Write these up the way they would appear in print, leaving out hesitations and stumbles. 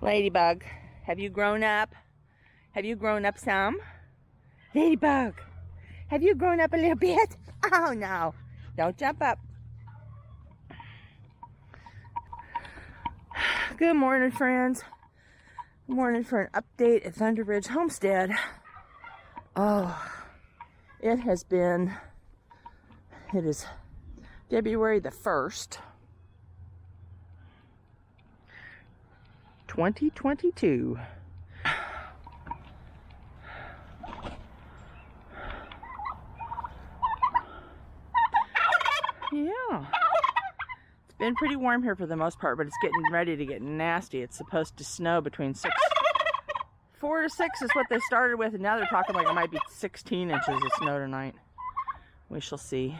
Ladybug, have you grown up? Have you grown up some? Ladybug, have you grown up a little bit? Oh no, don't jump up. Good morning, friends. Good morning for an update at Thunder Ridge Homestead. Oh, it is February the 1st, 2022. Yeah. It's been pretty warm here for the most part, but it's getting ready to get nasty. It's supposed to snow between 4 to 6 is what they started with, and now they're talking like it might be 16 inches of snow tonight. We shall see.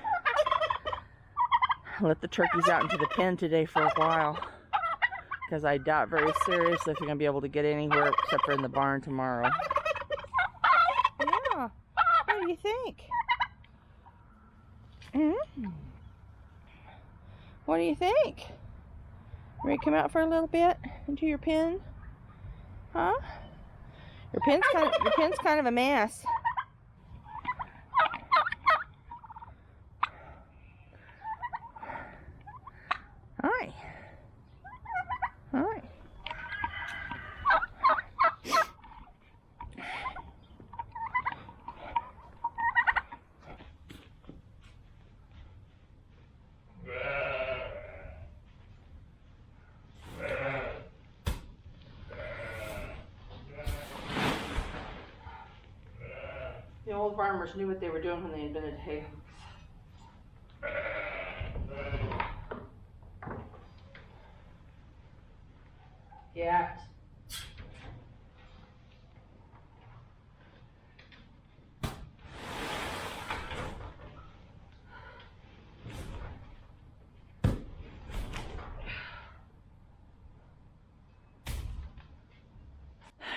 Let the turkeys out into the pen today for a while, because I doubt very seriously if you're going to be able to get anywhere except for in the barn tomorrow. Yeah. What do you think? Mm-hmm. What do you think? Ready to come out for a little bit into your pen? Huh? Your pen's kind of a mess. Hi. Hi. The old farmers knew what they were doing when they invented hay hooks. Yeah.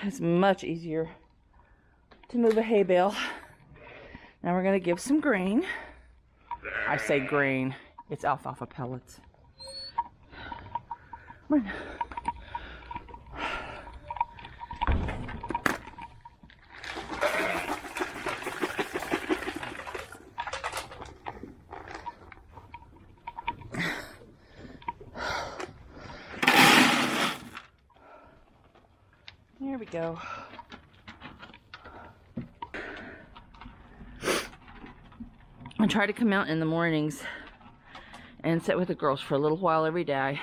It's much easier to move a hay bale. Now we're going to give some grain. I say grain, it's alfalfa pellets. Come on. There we go. I try to come out in the mornings and sit with the girls for a little while every day,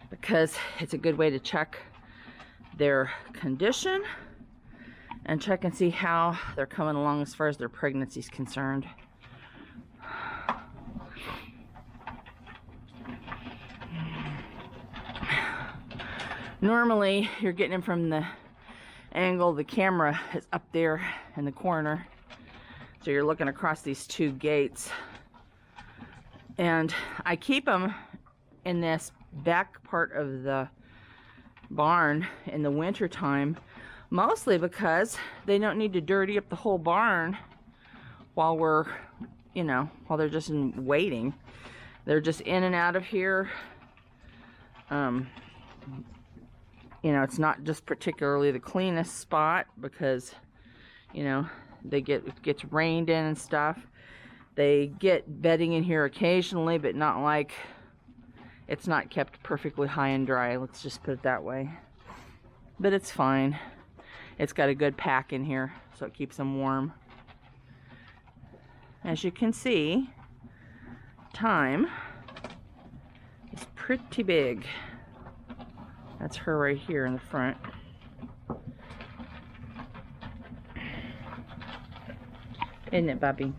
because it's a good way to check their condition and check and see how they're coming along as far as their pregnancy is concerned. Normally, you're getting them from the angle the camera is up there in the corner. So you're looking across these two gates. And I keep them in this back part of the barn in the winter time, mostly because they don't need to dirty up the whole barn while we're, while they're just waiting. They're just in and out of here. It's not just particularly the cleanest spot because, it gets rained in and stuff. They get bedding in here occasionally, but not like, it's not kept perfectly high and dry. Let's just put it that way. But it's fine. It's got a good pack in here, so it keeps them warm. As you can see, Time is pretty big. That's her right here in the front. Isn't it, Bubby?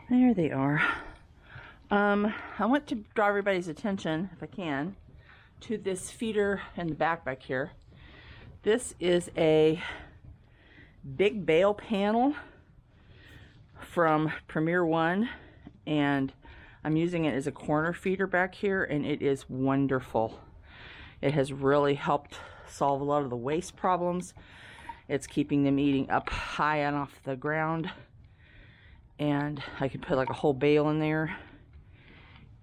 There they are. I want to draw everybody's attention, if I can, to this feeder in the back here. This is a big bale panel from Premier One, and I'm using it as a corner feeder back here, and it is wonderful. It has really helped solve a lot of the waste problems. It's keeping them eating up high and off the ground. And I can put like a whole bale in there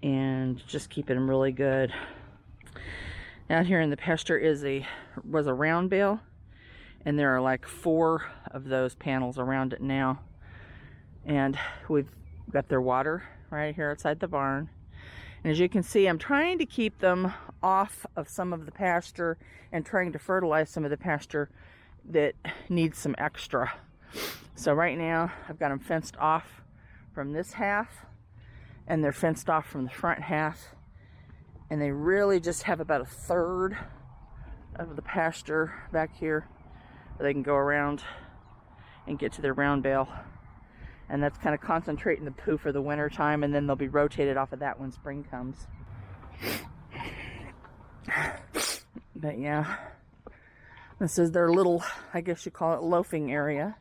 and just keeping them really good. Out here in the pasture was a round bale, and there are like 4 of those panels around it now. And we've got their water right here outside the barn. And as you can see, I'm trying to keep them off of some of the pasture and trying to fertilize some of the pasture that needs some extra. So right now, I've got them fenced off from this half, and they're fenced off from the front half, and they really just have about 1/3 of the pasture back here where they can go around and get to their round bale. And that's kind of concentrating the poo for the winter time, and then they'll be rotated off of that when spring comes. But yeah, this is their little, I guess you call it, loafing area.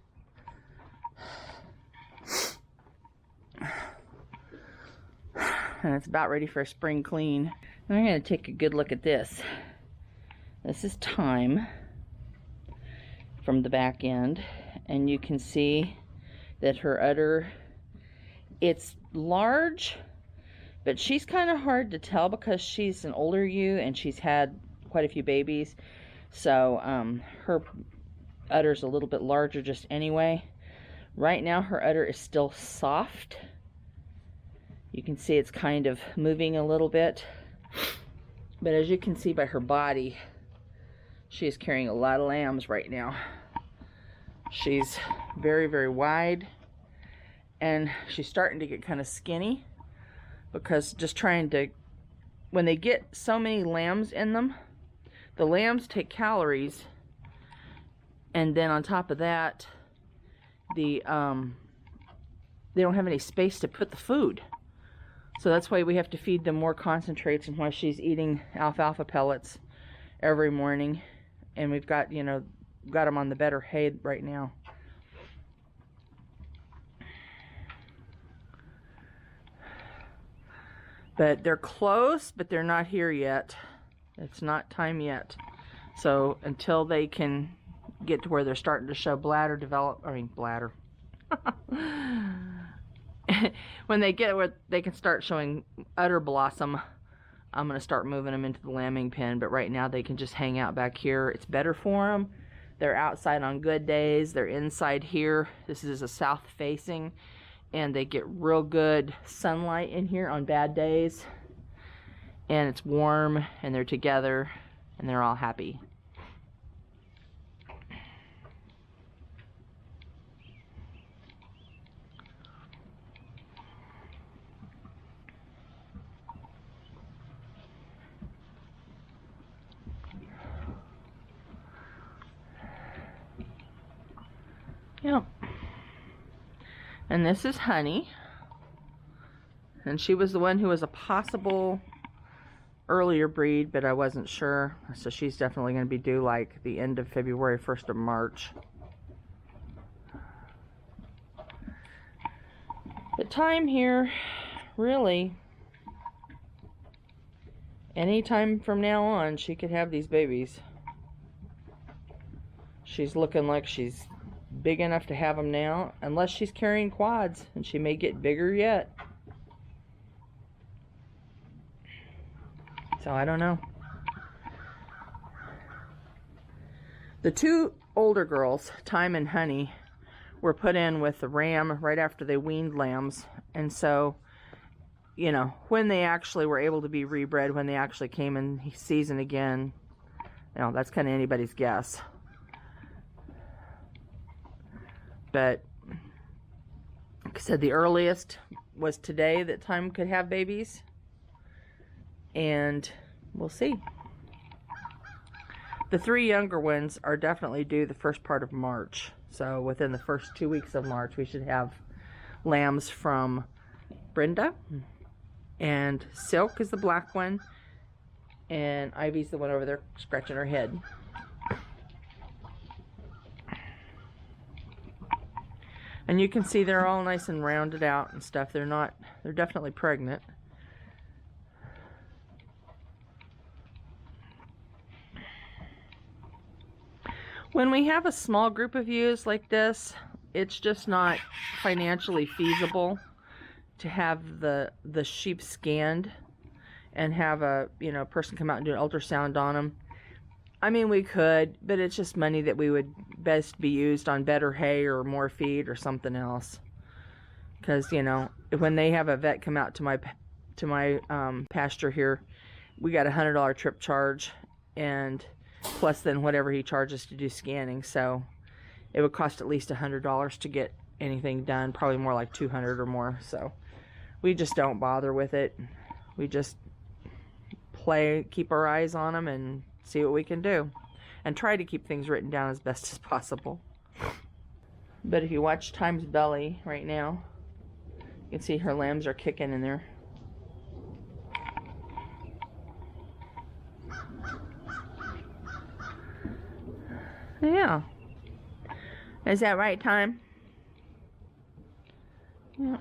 And it's about ready for a spring clean. I'm going to take a good look at this. This is thyme from the back end, and you can see that her udder, it's large, but she's kind of hard to tell because she's an older ewe and she's had quite a few babies. So her udder's a little bit larger just anyway. Right now her udder is still soft. You can see it's kind of moving a little bit. But as you can see by her body, she is carrying a lot of lambs right now. She's very, very wide, and she's starting to get kind of skinny because just trying to, when they get so many lambs in them, the lambs take calories, and then on top of that, they don't have any space to put the food. So that's why we have to feed them more concentrates, and why she's eating alfalfa pellets every morning. And we've got, got them on the better hay right now. But they're close, but they're not here yet. It's not time yet. So until they can get to where they're starting to show bladder. When they get where they can start showing udder blossom, I'm going to start moving them into the lambing pen. But right now they can just hang out back here. It's better for them. They're outside on good days. They're inside here. This is a south facing, and they get real good sunlight in here on bad days. And it's warm, and they're together, and they're all happy. Yep. And this is Honey. And she was the one who was a possible earlier breed, but I wasn't sure. So she's definitely going to be due like the end of February, 1st of March. The time here, really, anytime from now on, she could have these babies. She's looking like she's big enough to have them now, unless she's carrying quads, and she may get bigger yet. So I don't know. The two older girls, Time and Honey, were put in with the ram right after they weaned lambs. And so, you know, when they actually were able to be rebred, when they actually came in season again, you know, that's kind of anybody's guess. But like I said, the earliest was today that Time could have babies. And we'll see. The three younger ones are definitely due the first part of March. So within the first 2 weeks of March, we should have lambs from Brenda. And Silk is the black one. And Ivy's the one over there scratching her head. And you can see they're all nice and rounded out and stuff. They're definitely pregnant. When we have a small group of ewes like this, it's just not financially feasible to have the sheep scanned and have a person come out and do an ultrasound on them. I mean, we could, but it's just money that we would best be used on better hay or more feed or something else. Because when they have a vet come out to my pasture here, we got $100 trip charge, and plus then whatever he charges to do scanning. So it would cost at least $100 to get anything done, probably more like $200 or more. So we just don't bother with it. We just keep our eyes on them and see what we can do, and try to keep things written down as best as possible. But if you watch Time's belly right now, you can see her lambs are kicking in there. Yeah. Is that right, Time? Yeah.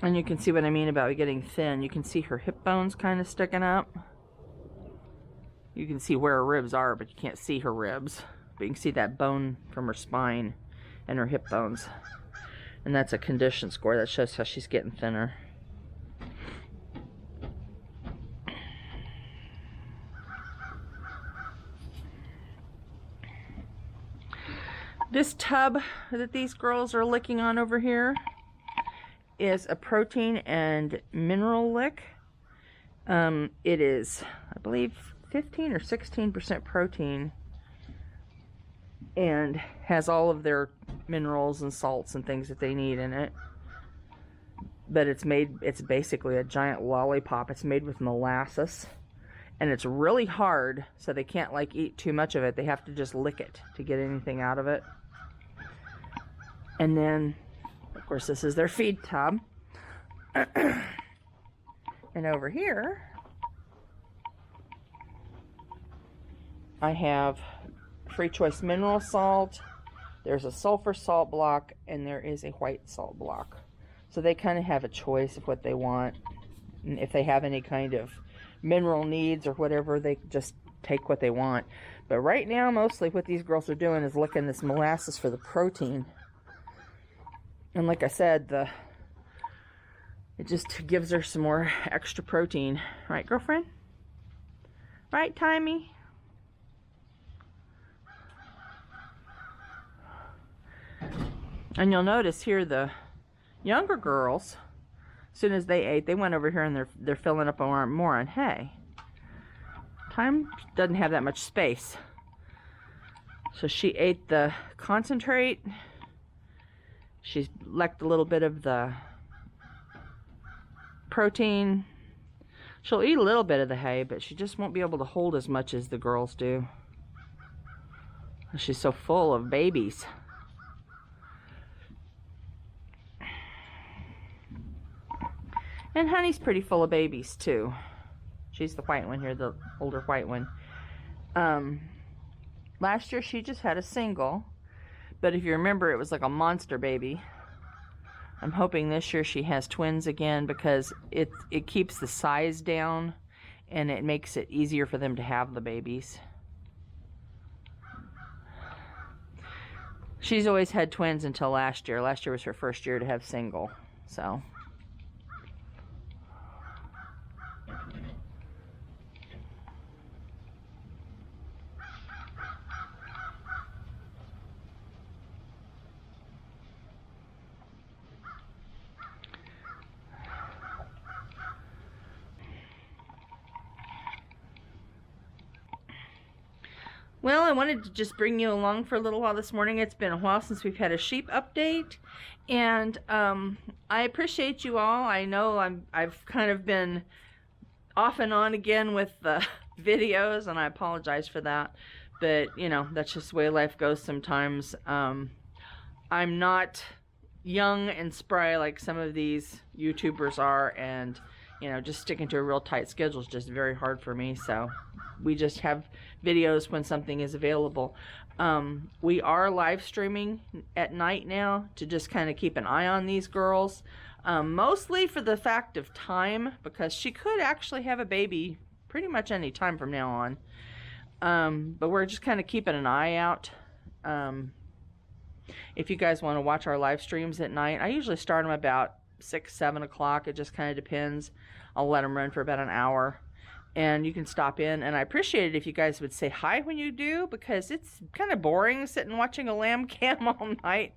And you can see what I mean about getting thin. You can see her hip bones kind of sticking up. You can see where her ribs are, but you can't see her ribs. But you can see that bone from her spine and her hip bones. And that's a condition score that shows how she's getting thinner. This tub that these girls are licking on over here is a protein and mineral lick. It is, I believe, 15 or 16% protein, and has all of their minerals and salts and things that they need in it. But it's basically a giant lollipop. It's made with molasses, and it's really hard, so they can't eat too much of it. They have to just lick it to get anything out of it. And then, of course, this is their feed tub. And over here, I have free choice mineral salt. There's a sulfur salt block, and there is a white salt block. So they kind of have a choice of what they want. And if they have any kind of mineral needs or whatever, they just take what they want. But right now, mostly what these girls are doing is licking this molasses for the protein. And like I said, it just gives her some more extra protein. Right, girlfriend? Right, Timey? And you'll notice here the younger girls, as soon as they ate, they went over here and they're filling up more on hay. Time doesn't have that much space. So she ate the concentrate. She's lecked a little bit of the protein. She'll eat a little bit of the hay, but she just won't be able to hold as much as the girls do. She's so full of babies. And Honey's pretty full of babies too. She's the white one here, the older white one. Last year she just had a single, but if you remember, it was like a monster baby. I'm hoping this year she has twins again, because it keeps the size down and it makes it easier for them to have the babies. She's always had twins until last year. Last year was her first year to have single, so. Well, I wanted to just bring you along for a little while this morning. It's been a while since we've had a sheep update, and I appreciate you all. I know I've kind of been off and on again with the videos, and I apologize for that, but you know, that's just the way life goes sometimes. I'm not young and spry like some of these YouTubers are, and you know, just sticking to a real tight schedule is just very hard for me. So we just have videos when something is available. We are live streaming at night now to just kind of keep an eye on these girls, mostly for the fact of time, because she could actually have a baby pretty much any time from now on. But we're just kind of keeping an eye out. If you guys want to watch our live streams at night, I usually start them about 6, 7 o'clock. It just kind of depends. I'll let them run for about an hour, and you can stop in, and I appreciate it if you guys would say hi when you do, because it's kind of boring sitting watching a lamb cam all night.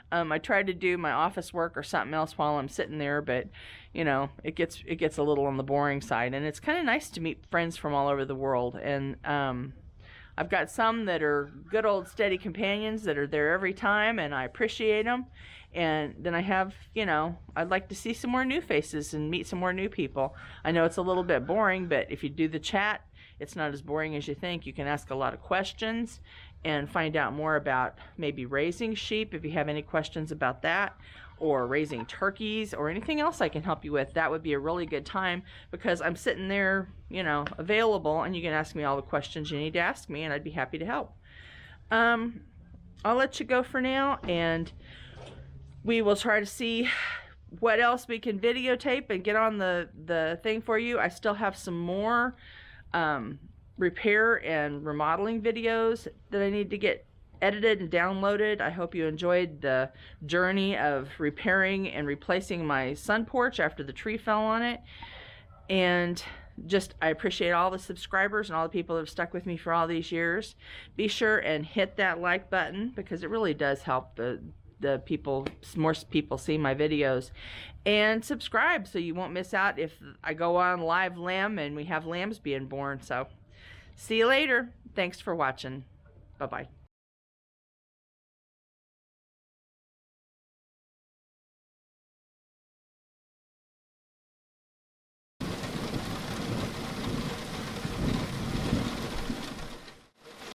I try to do my office work or something else while I'm sitting there, but you know, it gets a little on the boring side, and it's kind of nice to meet friends from all over the world. And I've got some that are good old steady companions that are there every time, and I appreciate them. And then I have, you know, I'd like to see some more new faces and meet some more new people. I know it's a little bit boring, but if you do the chat, it's not as boring as you think. You can ask a lot of questions and find out more about maybe raising sheep if you have any questions about that, or raising turkeys, or anything else I can help you with. That would be a really good time, because I'm sitting there, you know, available, and you can ask me all the questions you need to ask me, and I'd be happy to help. I'll let you go for now, and we will try to see what else we can videotape and get on the thing for you. I still have some more repair and remodeling videos that I need to get edited and downloaded. I hope you enjoyed the journey of repairing and replacing my sun porch after the tree fell on it. And just, I appreciate all the subscribers and all the people that have stuck with me for all these years. Be sure and hit that like button, because it really does help the people, more people see my videos. And subscribe so you won't miss out if I go on live lamb and we have lambs being born. So see you later. Thanks for watching. Bye-bye.